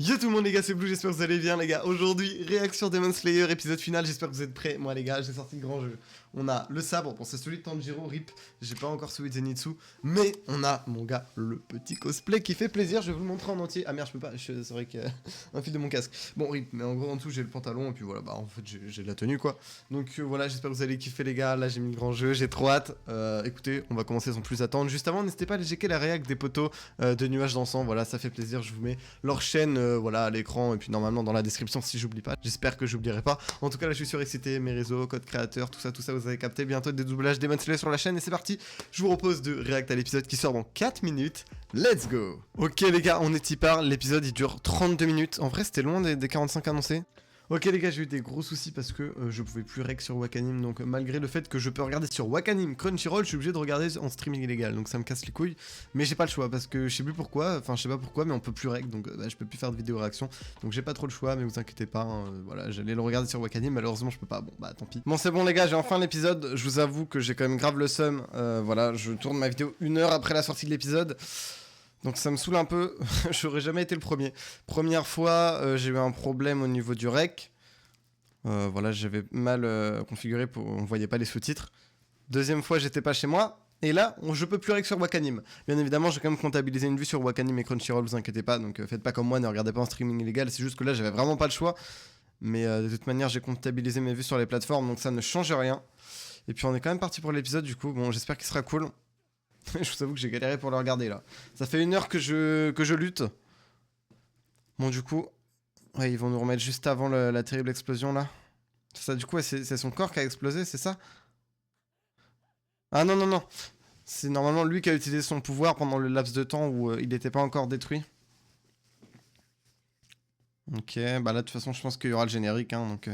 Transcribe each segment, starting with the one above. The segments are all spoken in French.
Yo tout le monde les gars, c'est Blue, j'espère que vous allez bien les gars. Aujourd'hui, réaction Demon Slayer, épisode final, j'espère que vous êtes prêts. Moi les gars, j'ai sorti le grand jeu. On a le sabre, bon c'est celui de Tanjiro, RIP. J'ai pas encore celui de Zenitsu. Mais on a, mon gars, le petit cosplay qui fait plaisir, je vais vous le montrer en entier. Ah merde, je peux pas, c'est vrai qu'il y a un fil de mon casque. Bon RIP, mais en gros en dessous j'ai le pantalon et puis voilà, bah en fait j'ai la tenue quoi. Donc voilà, j'espère que vous allez kiffer les gars, là j'ai mis le grand jeu, j'ai trop hâte. Écoutez, on va commencer sans plus attendre. Juste avant, n'hésitez pas à aller checker la réac des poteaux de nuages dansants, voilà, ça fait plaisir, je vous mets leur chaîne voilà, à l'écran et puis normalement dans la description si j'oublie pas. J'espère que j'oublierai pas. En tout cas là je suis sur excité, mes réseaux, code créateur, tout ça vous avez capté. Bientôt des doublages Demon Slayer sur la chaîne et c'est parti. Je vous propose de réacter à l'épisode qui sort dans 4 minutes. Let's go. Ok les gars, on est y part, l'épisode il dure 32 minutes. En vrai c'était loin des 45 annoncés. Ok les gars, j'ai eu des gros soucis parce que je pouvais plus rec sur Wakanim, donc malgré le fait que je peux regarder sur Wakanim, Crunchyroll, je suis obligé de regarder en streaming illégal, donc ça me casse les couilles, mais j'ai pas le choix parce que je sais plus pourquoi, enfin je sais pas pourquoi, mais on peut plus rec, donc je peux plus faire de vidéo réaction, donc j'ai pas trop le choix, mais vous inquiétez pas, hein, voilà, j'allais le regarder sur Wakanim, malheureusement je peux pas, bon bah tant pis. Bon c'est bon les gars, j'ai enfin l'épisode, je vous avoue que j'ai quand même grave le seum, voilà, je tourne ma vidéo 1 heure après la sortie de l'épisode. Donc ça me saoule un peu, j'aurais jamais été le premier. Première fois, j'ai eu un problème au niveau du rec. Voilà, j'avais mal configuré pour on voyait pas les sous-titres. Deuxième fois, j'étais pas chez moi. Et là, je peux plus rec sur Wakanim. Bien évidemment, j'ai quand même comptabilisé une vue sur Wakanim et Crunchyroll, vous inquiétez pas. Donc faites pas comme moi, ne regardez pas en streaming illégal. C'est juste que là, j'avais vraiment pas le choix. Mais de toute manière, j'ai comptabilisé mes vues sur les plateformes, donc ça ne change rien. Et puis on est quand même parti pour l'épisode du coup. Bon, j'espère qu'il sera cool. Je vous avoue que j'ai galéré pour le regarder là. Ça fait 1 heure que je lutte. Bon, du coup, ouais, ils vont nous remettre juste avant la terrible explosion là. Ça, du coup, ouais, c'est son corps qui a explosé, c'est ça? Ah non, non, non. C'est normalement lui qui a utilisé son pouvoir pendant le laps de temps où il n'était pas encore détruit. Ok, bah là, de toute façon, je pense qu'il y aura le générique, hein, donc...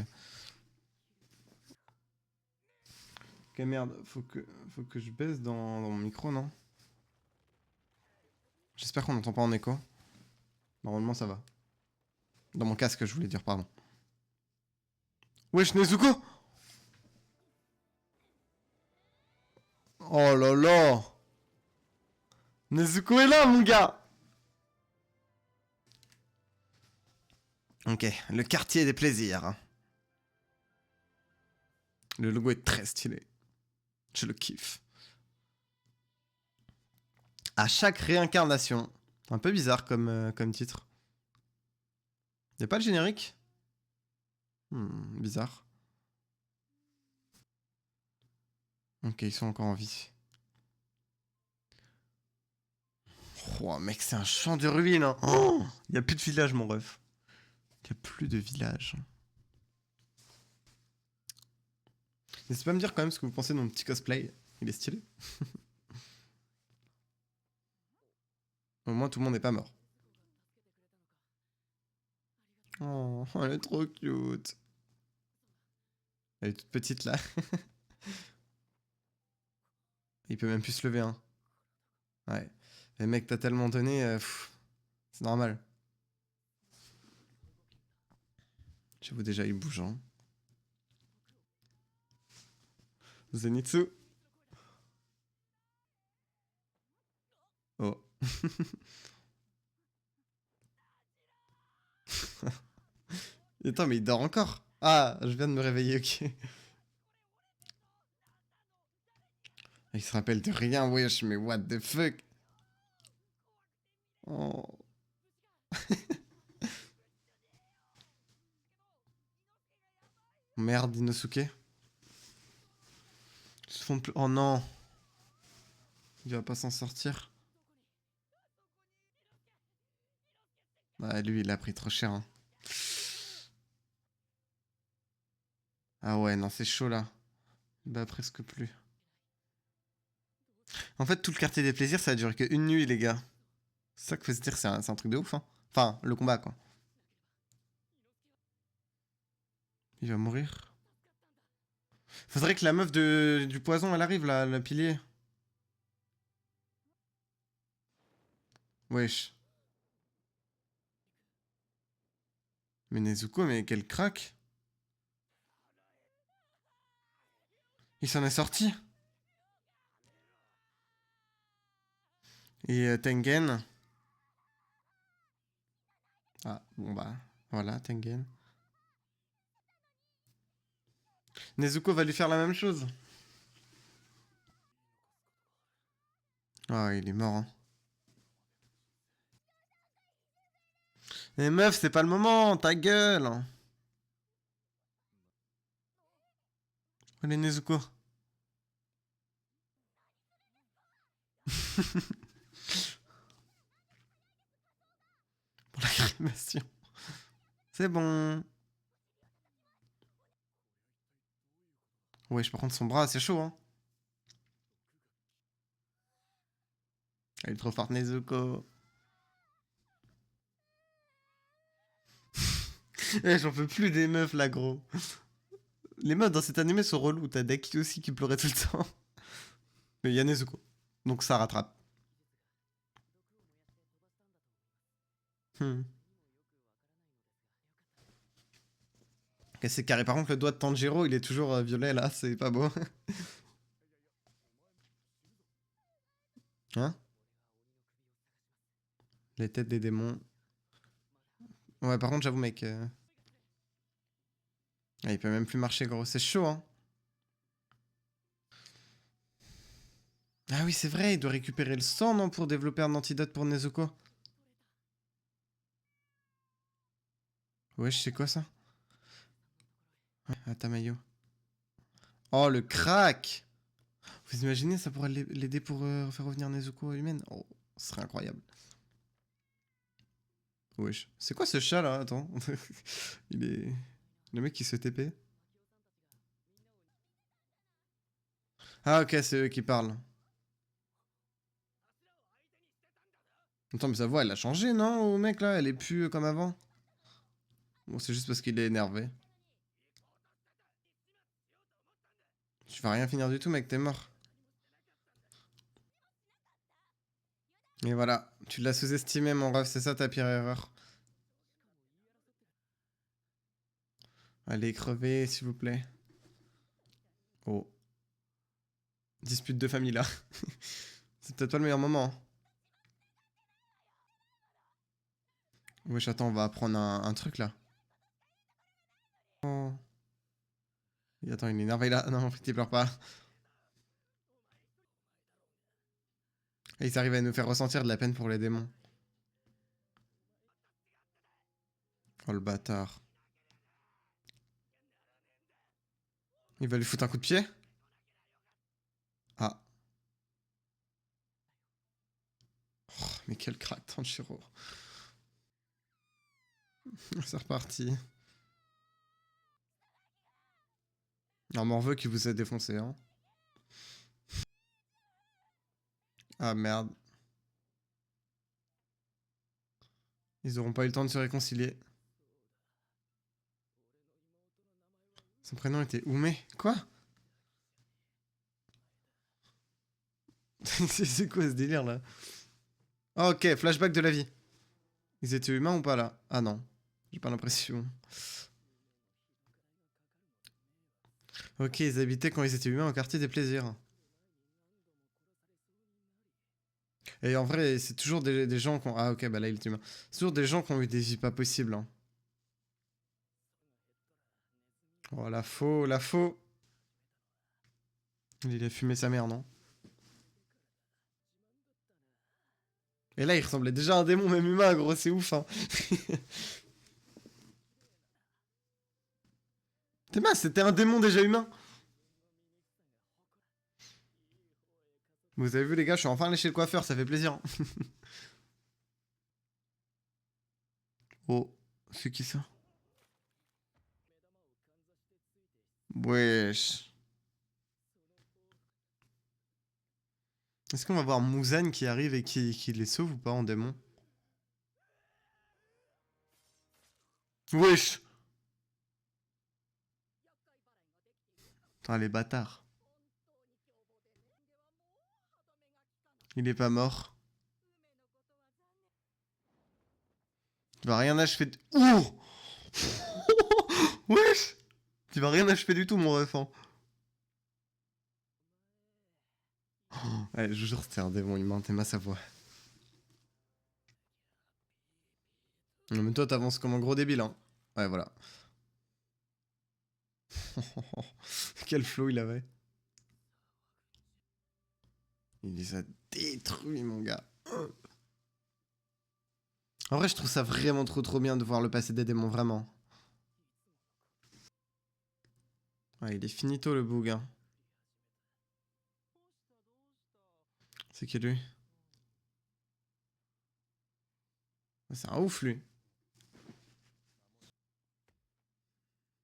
Ok, merde, faut que je baisse dans mon micro, non? J'espère qu'on n'entend pas en écho. Normalement, ça va. Dans mon casque, je voulais dire, pardon. Wesh, Nezuko! Oh là là! Nezuko est là, mon gars! Ok, le quartier des plaisirs. Le logo est très stylé. Je le kiffe. À chaque réincarnation. Un peu bizarre comme titre. Y'a pas le générique? Bizarre. Ok, ils sont encore en vie. Oh mec, c'est un champ de ruines, hein. Oh, y a plus de village, mon ref. Y a plus de village. N'hésitez pas à me dire quand même ce que vous pensez de mon petit cosplay. Il est stylé. Au moins, tout le monde n'est pas mort. Oh, elle est trop cute. Elle est toute petite là. Il peut même plus se lever, hein. Ouais. Mais mec, t'as tellement donné, c'est normal. J'avoue déjà, il bouge, hein. Zenitsu. Oh. Attends, mais il dort encore. Ah, je viens de me réveiller, ok. Il se rappelle de rien, wesh, mais what the fuck. Oh. Merde, Inosuke. Ils se font plus... Oh non. Il va pas s'en sortir. Bah lui, il a pris trop cher, hein. Ah ouais, non, c'est chaud, là. Bah presque plus. En fait, tout le quartier des plaisirs, ça a duré que 1 nuit, les gars. C'est ça qu'il faut se dire, c'est un truc de ouf, hein. Enfin, le combat, quoi. Il va mourir. Faudrait que la meuf du poison, elle arrive, là, le pilier. Wesh. Mais Nezuko, mais quel crack. Il s'en est sorti. Et Tengen. Ah, bon bah, voilà, Tengen. Nezuko va lui faire la même chose. Ah, il est mort, hein. Mais meuf, c'est pas le moment, ta gueule. Allez, Nezuko. Pour la crémation. C'est bon. Wesh, par contre, son bras, c'est chaud, hein. Elle est trop forte, Nezuko. Eh, j'en peux plus des meufs, là, gros. Les meufs dans cet animé sont relous. T'as Daki aussi qui pleurait tout le temps. Mais il y a Nezuko. Donc ça rattrape. Hmm. Et c'est carré. Par contre, le doigt de Tanjiro, il est toujours violet, là. C'est pas beau. Hein? Les têtes des démons. Ouais, par contre, j'avoue, mec. Ah, il peut même plus marcher, gros. C'est chaud, hein. Ah oui, c'est vrai, il doit récupérer le sang, non, pour développer un antidote pour Nezuko. Wesh, c'est quoi ça? Ouais, Atamayo. Oh, le crack! Vous imaginez, ça pourrait l'aider pour faire revenir Nezuko à humaine? Oh, ce serait incroyable. Wesh. C'est quoi ce chat là? Attends. Il est. Le mec qui se TP. Ah, ok, c'est eux qui parlent. Attends, mais sa voix elle a changé, non? Au mec là, elle est plus comme avant. Bon, c'est juste parce qu'il est énervé. Tu vas rien finir du tout, mec, t'es mort. Et voilà, tu l'as sous-estimé, mon ref, c'est ça ta pire erreur. Allez, crevez, s'il vous plaît. Oh. Dispute de famille là. C'est peut-être pas le meilleur moment. Wesh, attends, on va apprendre un truc là. Oh. Et attends, il est énervé là. Non, en fait, il pleure pas. Et ils arrivent à nous faire ressentir de la peine pour les démons. Oh le bâtard. Il va lui foutre un coup de pied? Ah. Oh, mais quel crack, Tanjiro. C'est reparti. Un morveux qui vous a défoncé, hein. Ah merde. Ils auront pas eu le temps de se réconcilier. Son prénom était Ume. Quoi? C'est quoi ce délire là? Ah ok, flashback de la vie. Ils étaient humains ou pas là? Ah non. J'ai pas l'impression. Ok, ils habitaient quand ils étaient humains au quartier des plaisirs. Et en vrai, c'est toujours des gens qui ont... Ah ok, bah là il est humain. C'est toujours des gens qui ont eu des vies pas possibles, hein. Oh la faux, la faux. Il a fumé sa mère, non? Et là, il ressemblait déjà à un démon, même humain, gros, c'est ouf, hein. T'es mince, c'était un démon déjà humain. Vous avez vu, les gars, je suis enfin allé chez le coiffeur, ça fait plaisir. Oh, c'est qui ça? Wesh. Est-ce qu'on va voir Muzan qui arrive et qui les sauve ou pas en démon? Wesh. Putain, les bâtards. Il est pas mort. Tu vas rien achever de... Ouh. Wesh. Tu vas rien achever du tout, mon ref, hein. Ouais, je vous jure, c'était un démon humain, t'es ma sa voix. Mais toi, t'avances comme un gros débile, hein. Ouais, voilà. Quel flow il avait. Il les a détruits, mon gars. En vrai, je trouve ça vraiment trop bien de voir le passé des démons, vraiment. Ouais, il est finito, le boug, hein. C'est qui, lui? C'est un ouf, lui.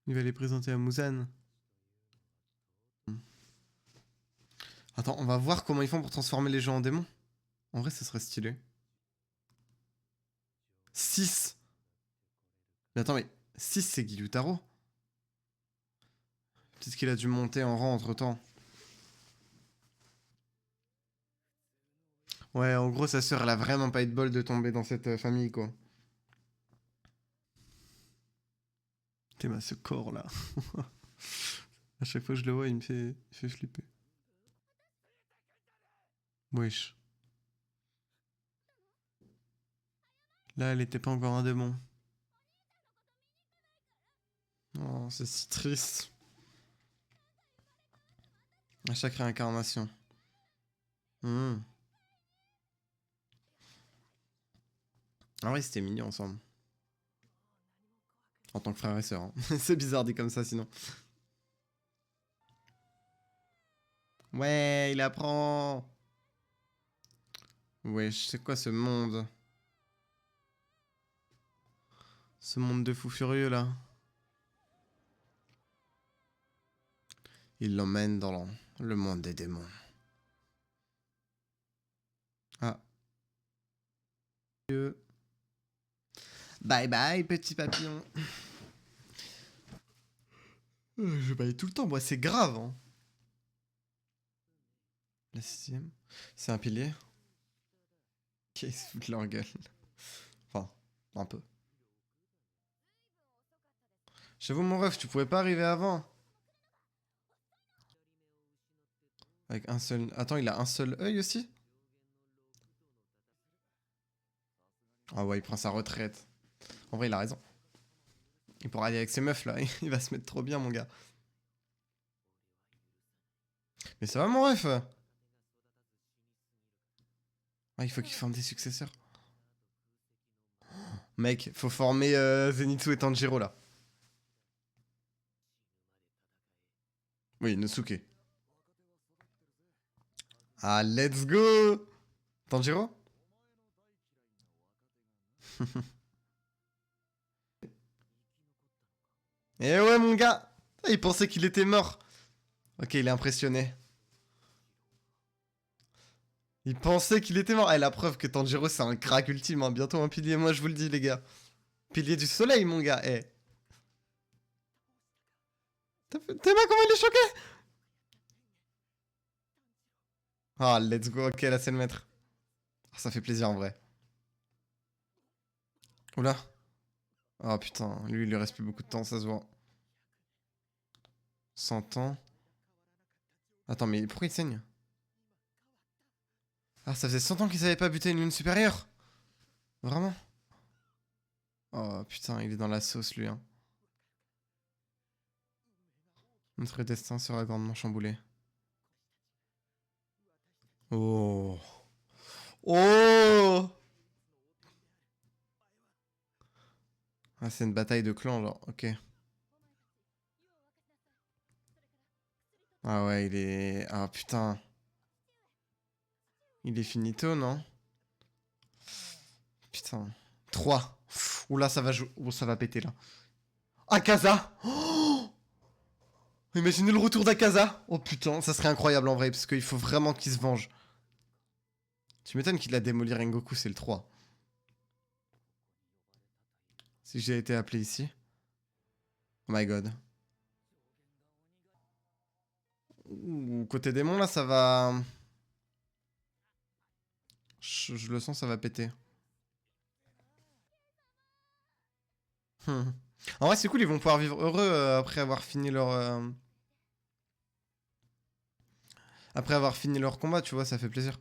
Il va les présenter à Muzan. Attends, on va voir comment ils font pour transformer les gens en démons. En vrai, ça serait stylé. 6. Mais attends, mais 6, c'est Gyutaro. Peut-être qu'il a dû monter en rang entre-temps. Ouais, en gros, sa sœur, elle a vraiment pas eu de bol de tomber dans cette famille, quoi. T'es ma ce corps, là. À chaque fois que je le vois, il fait flipper. Wesh. Là, elle était pas encore un démon. Oh, c'est si triste. À chaque réincarnation. Hmm. Ah ouais, c'était mignon ensemble. En tant que frère et sœur. Hein. C'est bizarre dit comme ça sinon. Ouais, il apprend. Wesh, c'est quoi ce monde? Ce monde de fous furieux là. Il l'emmène dans le monde des démons. Ah. Bye bye, petit papillon. Je baille tout le temps, moi, c'est grave. Hein. La 6ème. C'est un pilier. Ok, ils se foutent leur gueule. Enfin, un peu. J'avoue, mon ref, tu pouvais pas arriver avant. Avec un seul. Attends, il a un seul œil aussi? Ah ouais, il prend sa retraite. En vrai, il a raison. Il pourra aller avec ses meufs là. Il va se mettre trop bien, mon gars. Mais ça va, mon ref? Ah, il faut qu'il forme des successeurs. Mec, faut former Zenitsu et Tanjiro là. Oui, Nosuke. Ah, let's go! Tanjiro? Eh ouais, mon gars! Ah, il pensait qu'il était mort. Ok, il est impressionné. Il pensait qu'il était mort. Eh, la preuve que Tanjiro, c'est un crack ultime. Hein. Bientôt un pilier, moi je vous le dis, les gars. Pilier du soleil, mon gars. Eh. T'as vu comment il est choqué? Ah, let's go. Ok, là, c'est le maître. Ah, ça fait plaisir en vrai. Oula. Ah putain, lui, il lui reste plus beaucoup de temps, ça se voit. 100 ans. Attends, mais pourquoi il saigne? Ah, ça faisait 100 ans qu'il savait pas buter une lune supérieure. Vraiment? Oh putain, il est dans la sauce, lui. Hein. Notre destin sera grandement chamboulé. Oh. Oh. Ah, c'est une bataille de clans, genre. Ok. Ah ouais, il est... Ah putain. Il est finito, non? Putain. 3. Oula, ça va jouer. Oh, ça va péter, là. Akaza. Oh, imaginez le retour d'Akaza. Oh putain, ça serait incroyable en vrai, parce qu'il faut vraiment qu'il se venge. Tu m'étonnes qu'il a démoli Rengoku, c'est le 3. Si j'ai été appelé ici. Oh my god. Ouh, côté démon, là, ça va... Je le sens, ça va péter. En vrai, c'est cool, ils vont pouvoir vivre heureux après avoir fini leur... Après avoir fini leur combat, tu vois, ça fait plaisir.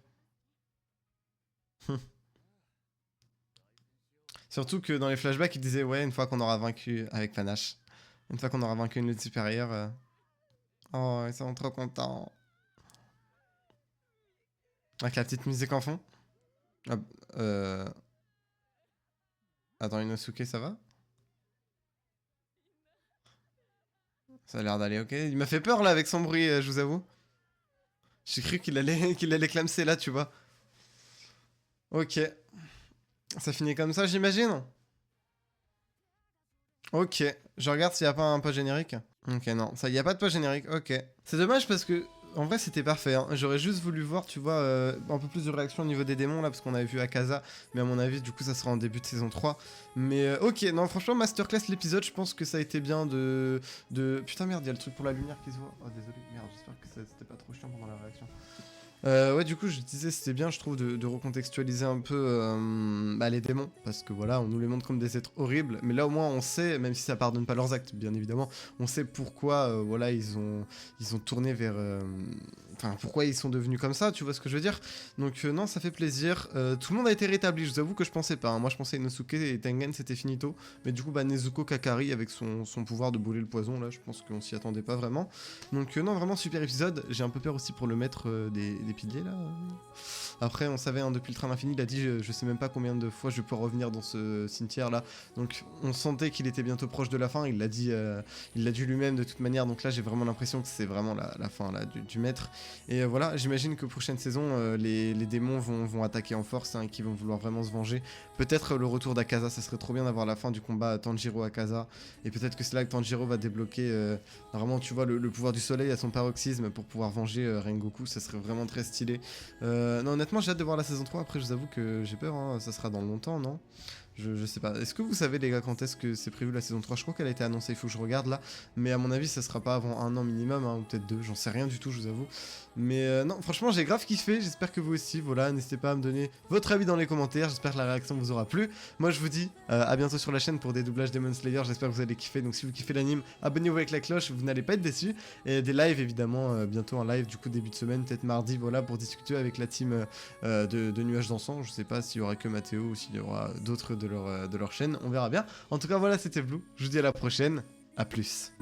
Surtout que dans les flashbacks, il disait ouais, une fois qu'on aura vaincu avec Panache, une fois qu'on aura vaincu une lutte supérieure, oh, ils sont trop contents. Avec la petite musique en fond. Ah, euh... Attends, Inosuke, ça va? Ça a l'air d'aller ok. Il m'a fait peur là avec son bruit, je vous avoue. J'ai cru qu'il allait, qu'il allait clamser là, tu vois. Ok. Ça finit comme ça, j'imagine? Ok. Je regarde s'il n'y a pas un post générique. Ok, non. Ça, il n'y a pas de post générique. Ok. C'est dommage parce que, en vrai, c'était parfait. Hein. J'aurais juste voulu voir, tu vois, un peu plus de réaction au niveau des démons là, parce qu'on avait vu Akaza. Mais à mon avis, du coup, ça sera en début de saison 3. Mais ok, non, franchement, Masterclass, l'épisode, je pense que ça a été bien Putain, merde, il y a le truc pour la lumière qui se voit. Oh, désolé, merde, j'espère que c'était pas trop chiant pendant la réaction. Ouais, du coup, je disais, c'était bien, je trouve, de recontextualiser un peu les démons, parce que voilà, on nous les montre comme des êtres horribles, mais là au moins on sait, même si ça pardonne pas leurs actes, bien évidemment, on sait pourquoi, voilà, ils ont tourné vers, enfin, pourquoi ils sont devenus comme ça, tu vois ce que je veux dire. Donc non, ça fait plaisir. Tout le monde a été rétabli, je vous avoue que je pensais pas. Hein. Moi, je pensais Inosuke et Tengen, c'était finito, mais du coup, Nezuko Kakari avec son pouvoir de brûler le poison, là, je pense qu'on s'y attendait pas vraiment. Donc non, vraiment super épisode. J'ai un peu peur aussi pour le maître des piliers là. Après, on savait, hein, depuis le train de l'infini, il a dit je sais même pas combien de fois je vais pouvoir revenir dans ce cimetière là. Donc on sentait qu'il était bientôt proche de la fin. Il l'a dit lui-même de toute manière. Donc là, j'ai vraiment l'impression que c'est vraiment la fin là du maître. Et voilà, j'imagine que prochaine saison, les démons vont attaquer en force, hein, et qu'ils vont vouloir vraiment se venger. Peut-être le retour d'Akaza, ça serait trop bien d'avoir la fin du combat Tanjiro-Akaza. Et peut-être que c'est là que Tanjiro va débloquer vraiment, tu vois, le pouvoir du soleil à son paroxysme pour pouvoir venger Rengoku. Ça serait vraiment très stylé. Non, honnêtement, j'ai hâte de voir la saison 3. Après, je vous avoue que j'ai peur, hein. Ça sera dans longtemps, non? Je sais pas. Est-ce que vous savez, les gars, quand est-ce que c'est prévu la saison 3? Je crois qu'elle a été annoncée, il faut que je regarde là. Mais à mon avis, ça sera pas avant 1 an minimum, hein, ou peut-être 2. J'en sais rien du tout, je vous avoue. Mais non, franchement, j'ai grave kiffé. J'espère que vous aussi. Voilà, n'hésitez pas à me donner votre avis dans les commentaires. J'espère que la réaction vous aura plu. Moi, je vous dis à bientôt sur la chaîne pour des doublages Demon Slayer. J'espère que vous allez kiffer. Donc, si vous kiffez l'anime, abonnez-vous avec la cloche. Vous n'allez pas être déçus. Et des lives, évidemment, bientôt en live, du coup, début de semaine, peut-être mardi, voilà, pour discuter avec la team de Nuages d'Encens. Je sais pas s'il y aura que Mathéo ou s'il y aura d'autres de leur chaîne. On verra bien. En tout cas, voilà, c'était Blue. Je vous dis à la prochaine. À plus.